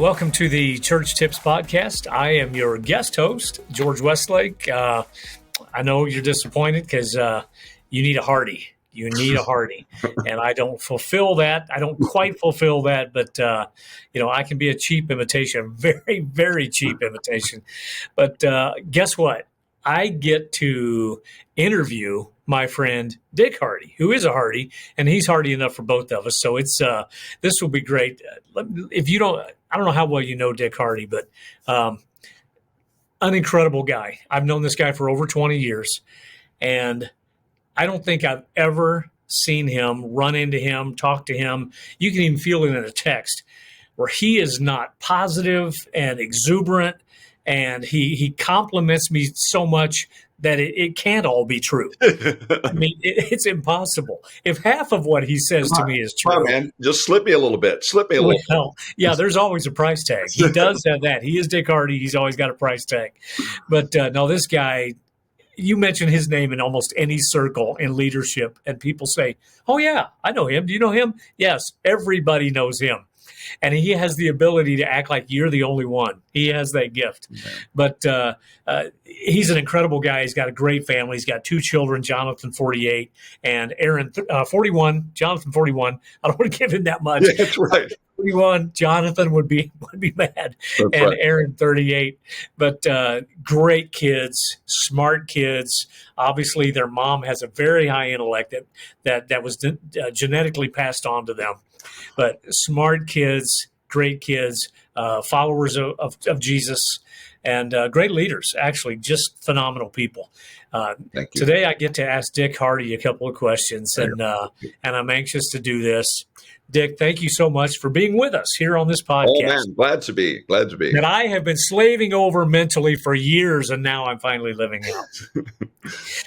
welcome to the Church Tips Podcast. I am your guest host, George Westlake. I know you're disappointed because you need a Hardy. You need a Hardy. And I don't fulfill that. I don't quite fulfill that, but, I can be a cheap imitation, very, very cheap imitation. But guess what? I get to interview my friend Dick Hardy, who is a Hardy, and he's Hardy enough for both of us. So it's this will be great. If you don't, I don't know how well you know Dick Hardy, but an incredible guy. I've known this guy for over 20 years, and I don't think I've ever seen him, run into him, talk to him. You can even feel it in a text where he is not positive and exuberant, and he compliments me so much that it can't all be true. I mean, it's impossible. If half of what he says to me is true. Come on, man. Just slip me a little bit. Yeah, there's always a price tag. He does have that. He is Dick Hardy. He's always got a price tag. But no, this guy, you mention his name in almost any circle in leadership, and people say, oh, yeah, I know him. Do you know him? Yes, everybody knows him. And he has the ability to act like you're the only one. He has that gift. Okay. But he's an incredible guy. He's got a great family. He's got 2 children, Jonathan, 48, and Aaron, 41. Jonathan, 41. I don't want to give him that much. Yeah, that's right. 41. Jonathan would be mad. That's and right. Aaron, 38. But great kids, smart kids. Obviously, their mom has a very high intellect that was genetically passed on to them. But smart kids, great kids, followers of Jesus, and great leaders, actually, just phenomenal people. Thank you. Today I get to ask Dick Hardy a couple of questions, and I'm anxious to do this. Dick, thank you so much for being with us here on this podcast. Oh, man, glad to be. That I have been slaving over mentally for years, and now I'm finally living out.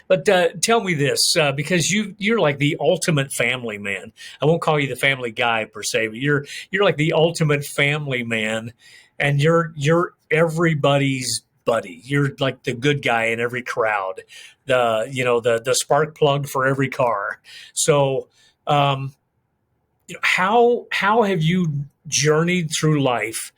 But tell me this, because you're like the ultimate family man. I won't call you the family guy per se, but you're like the ultimate family man, and you're everybody's buddy. You're like the good guy in every crowd, the spark plug for every car. So, how have you journeyed through life?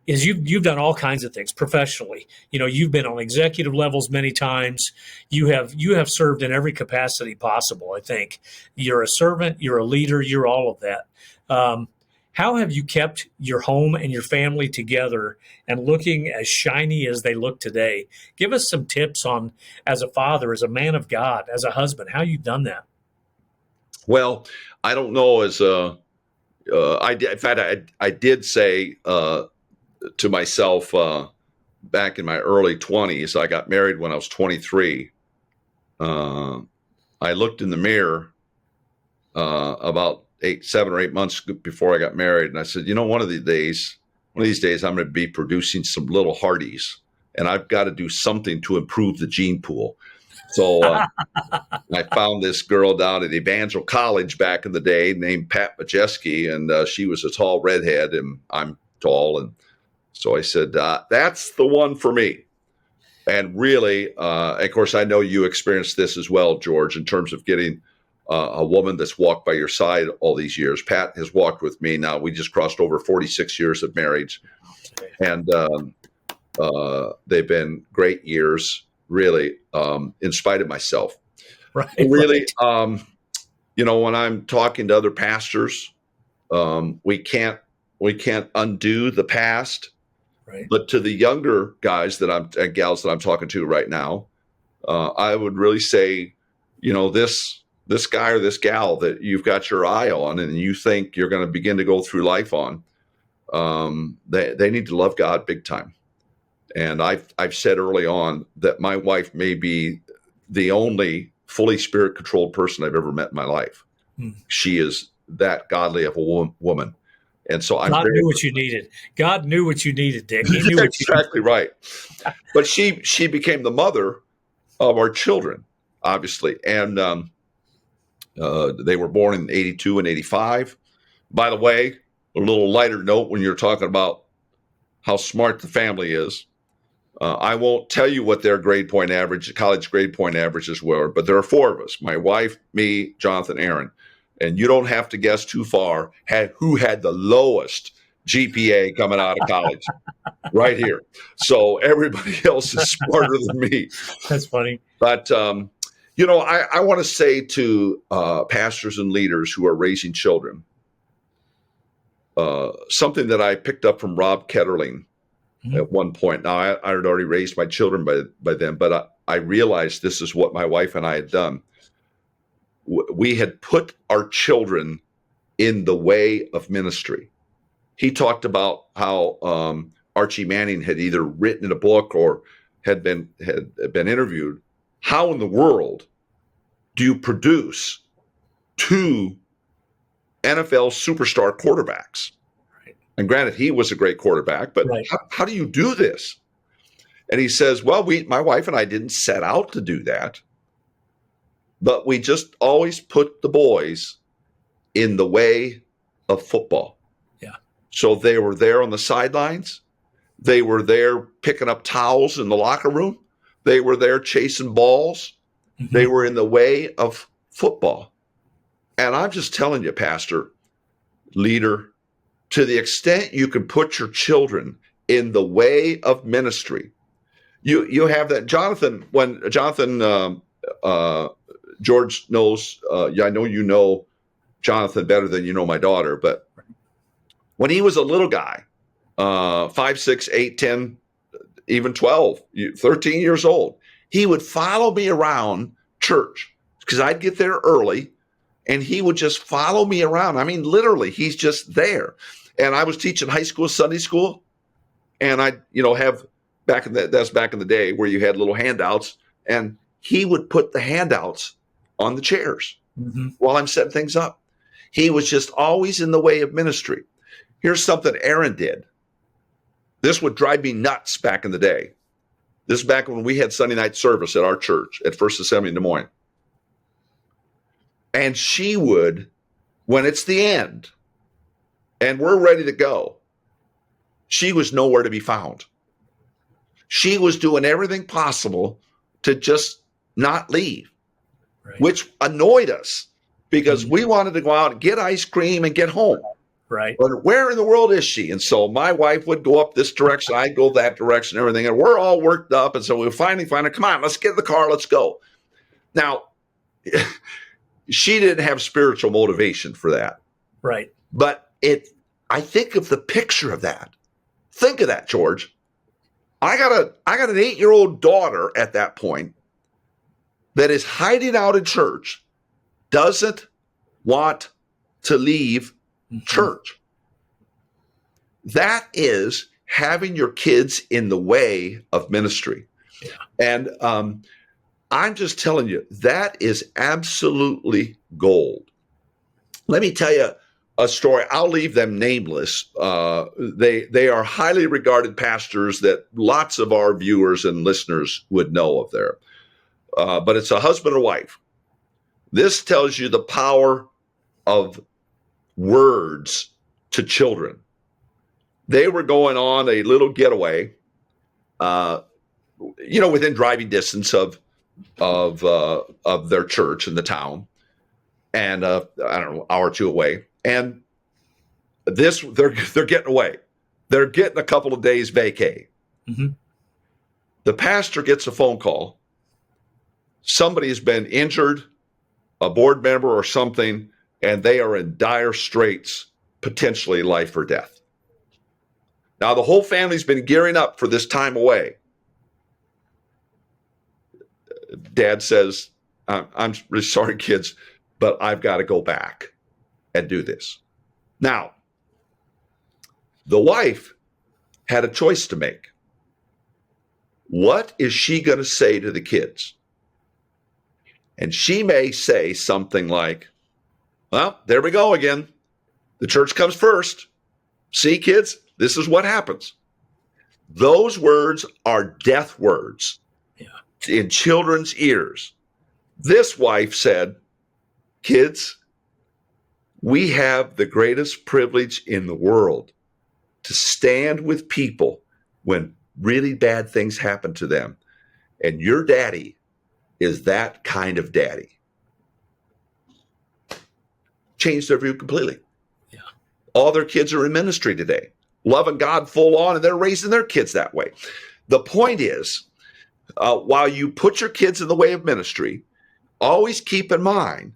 Is you've done all kinds of things professionally. You've been on executive levels many times. You have served in every capacity possible. I think you're a servant, you're a leader, you're all of that. How have you kept your home and your family together and looking as shiny as they look today? Give us some tips on, as a father, as a man of God, as a husband, how you've done that. Well, I don't know I did say to myself back in my early 20s, I got married when I was 23. I looked in the mirror about 7 or 8 months before I got married, and I said, one of these days I'm going to be producing some little Hardys, and I've got to do something to improve the gene pool. So I found this girl down at Evangel College back in the day named Pat Majeski, and she was a tall redhead, and I'm tall. And so I said, that's the one for me. And really, of course, I know you experienced this as well, George, in terms of getting a woman that's walked by your side all these years. Pat has walked with me now. We just crossed over 46 years of marriage, and they've been great years. Really, in spite of myself. Right. Really, when I'm talking to other pastors, we can't undo the past. Right. But to the younger guys and gals that I'm talking to right now, I would really say, this guy or this gal that you've got your eye on and you think you're going to begin to go through life on, they need to love God big time. And I've said early on that my wife may be the only fully spirit-controlled person I've ever met in my life. She is that godly of a woman. And so God knew what you needed. God knew what you needed, Dick. He knew what you exactly needed. Right. But she became the mother of our children, obviously. And they were born in 82 and 85. By the way, a little lighter note when you're talking about how smart the family is. I won't tell you what their college grade point averages were, but there are 4 of us, my wife, me, Jonathan, Aaron. And you don't have to guess too far who had the lowest GPA coming out of college right here. So everybody else is smarter than me. That's funny. But, I want to say to pastors and leaders who are raising children, something that I picked up from Rob Ketterling at one point. Now, I had already raised my children by then, but I realized this is what my wife and I had done. We had put our children in the way of ministry. He talked about how Archie Manning had either written a book or had been interviewed. How in the world do you produce 2 NFL superstar quarterbacks? Right. And granted, he was a great quarterback, but Right. how do you do this? And he says, well, my wife and I didn't set out to do that, but we just always put the boys in the way of football. Yeah. So they were there on the sidelines. They were there picking up towels in the locker room. They were there chasing balls. Mm-hmm. They were in the way of football. And I'm just telling you, pastor, leader, to the extent you can put your children in the way of ministry, you have that. Jonathan, George knows, I know you know Jonathan better than you know my daughter, but when he was a little guy, 5, 6, 8, 10, even 12, 13 years old, he would follow me around church because I'd get there early and he would just follow me around. I mean, literally, he's just there. And I was teaching high school, Sunday school, and I, have that's back in the day where you had little handouts, and he would put the handouts on the chairs while I'm setting things up. He was just always in the way of ministry. Here's something Aaron did. This would drive me nuts back in the day. This is back when we had Sunday night service at our church at First Assembly in Des Moines. And she would, when it's the end and we're ready to go, she was nowhere to be found. She was doing everything possible to just not leave, right, which annoyed us because we wanted to go out and get ice cream and get home. Right. But where in the world is she? And so my wife would go up this direction, I'd go that direction, everything. And we're all worked up. And so we finally find her, come on, let's get in the car, let's go. Now, she didn't have spiritual motivation for that. Right. But I think of the picture of that. Think of that, George. I got an 8-year-old daughter at that point that is hiding out in church, doesn't want to leave church. That is having your kids in the way of ministry. Yeah. And I'm just telling you, that is absolutely gold. Let me tell you a story. I'll leave them nameless. They are highly regarded pastors that lots of our viewers and listeners would know of there. But it's a husband and wife. This tells you the power of words to children. They were going on a little getaway, within driving distance of their church in the town, and I don't know, hour or two away. And they're getting away. They're getting a couple of days vacay. Mm-hmm. The pastor gets a phone call. Somebody has been injured, a board member or something, and they are in dire straits, potentially life or death. Now, the whole family's been gearing up for this time away. Dad says, I'm really sorry, kids, but I've got to go back and do this. Now, the wife had a choice to make. What is she going to say to the kids? And she may say something like, well, there we go again. The church comes first. See, kids, this is what happens. Those words are death words in children's ears. This wife said, kids, we have the greatest privilege in the world to stand with people when really bad things happen to them. And your daddy is that kind of daddy. Changed their view completely. Yeah. All their kids are in ministry today. loving God full on, and they're raising their kids that way. The point is, while you put your kids in the way of ministry, always keep in mind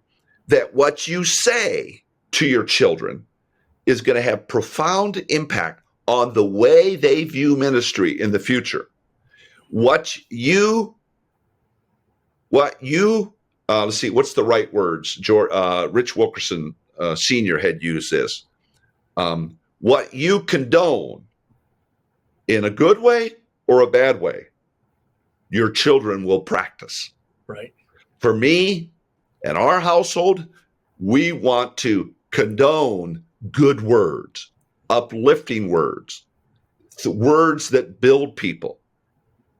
that what you say to your children is going to have profound impact on the way they view ministry in the future. Let's see, what's the right words? Rich Wilkerson Sr. had used this. What you condone in a good way or a bad way, your children will practice. Right. For me and our household, we want to condone good words, uplifting words, words that build people.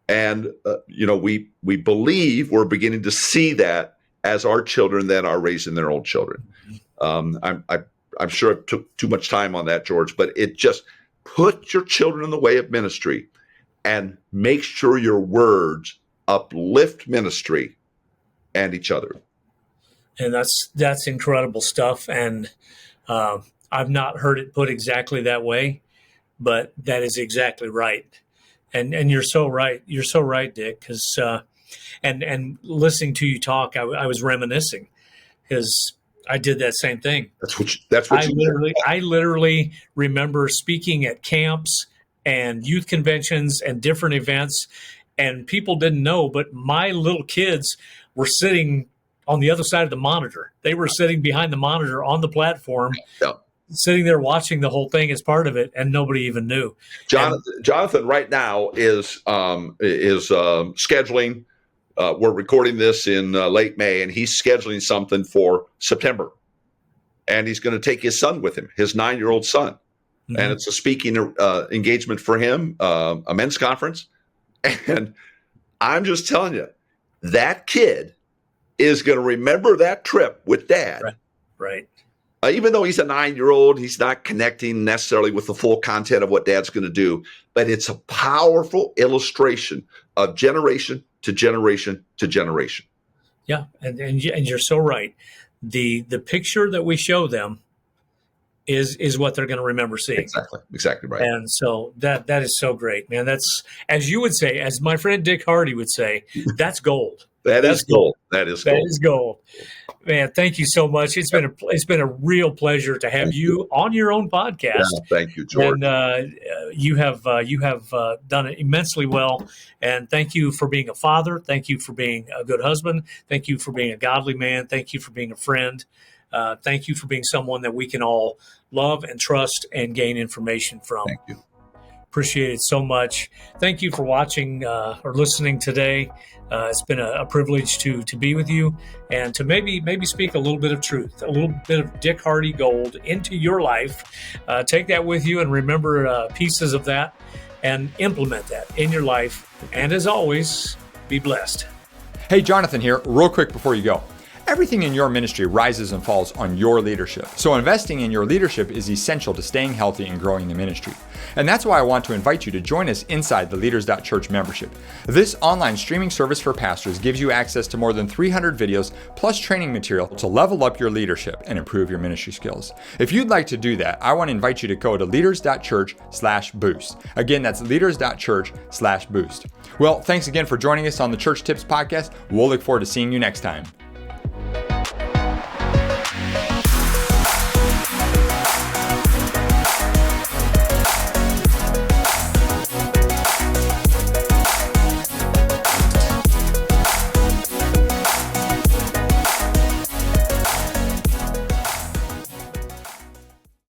And, we believe we're beginning to see that as our children then are raising their own children. I'm sure I took too much time on that, George, but it just put your children in the way of ministry and make sure your words uplift ministry and each other. And that's incredible stuff. And I've not heard it put exactly that way, but that is exactly right. And you're so right. You're so right, Dick. Because and listening to you talk, I was reminiscing because I did that same thing. I literally remember speaking at camps and youth conventions and different events, and people didn't know, but my little kids were sitting on the other side of the monitor. They were sitting behind the monitor on the platform, sitting there watching the whole thing as part of it, and nobody even knew. Jonathan right now is scheduling. We're recording this in late May, and he's scheduling something for September. And he's going to take his son with him, his 9-year-old son. Mm-hmm. And it's a speaking engagement for him, a men's conference. And I'm just telling you, that kid is going to remember that trip with Dad. Right. Even though he's a 9-year-old, he's not connecting necessarily with the full content of what Dad's going to do. But it's a powerful illustration of generation to generation to generation. Yeah, and you're so right. The picture that we show them is what they're going to remember seeing. Exactly right. And so that is so great, man. That's, as you would say, as my friend Dick Hardy would say, that's gold. That is gold. That is gold. Man, thank you so much. It's been a real pleasure to have you on your own podcast. Yeah, thank you, George. And you have done it immensely well. And thank you for being a father. Thank you for being a good husband. Thank you for being a godly man. Thank you for being a friend. Thank you for being someone that we can all love and trust and gain information from. Thank you. Appreciate it so much. Thank you for watching or listening today. It's been a privilege to be with you and to maybe speak a little bit of truth, a little bit of Dick Hardy gold into your life. Take that with you and remember pieces of that and implement that in your life. And as always, be blessed. Hey, Jonathan here, real quick before you go. Everything in your ministry rises and falls on your leadership. So investing in your leadership is essential to staying healthy and growing the ministry. And that's why I want to invite you to join us inside the Leaders.Church membership. This online streaming service for pastors gives you access to more than 300 videos plus training material to level up your leadership and improve your ministry skills. If you'd like to do that, I want to invite you to go to Leaders.Church/boost. Again, that's Leaders.Church/boost. Well, thanks again for joining us on the Church Tips Podcast. We'll look forward to seeing you next time.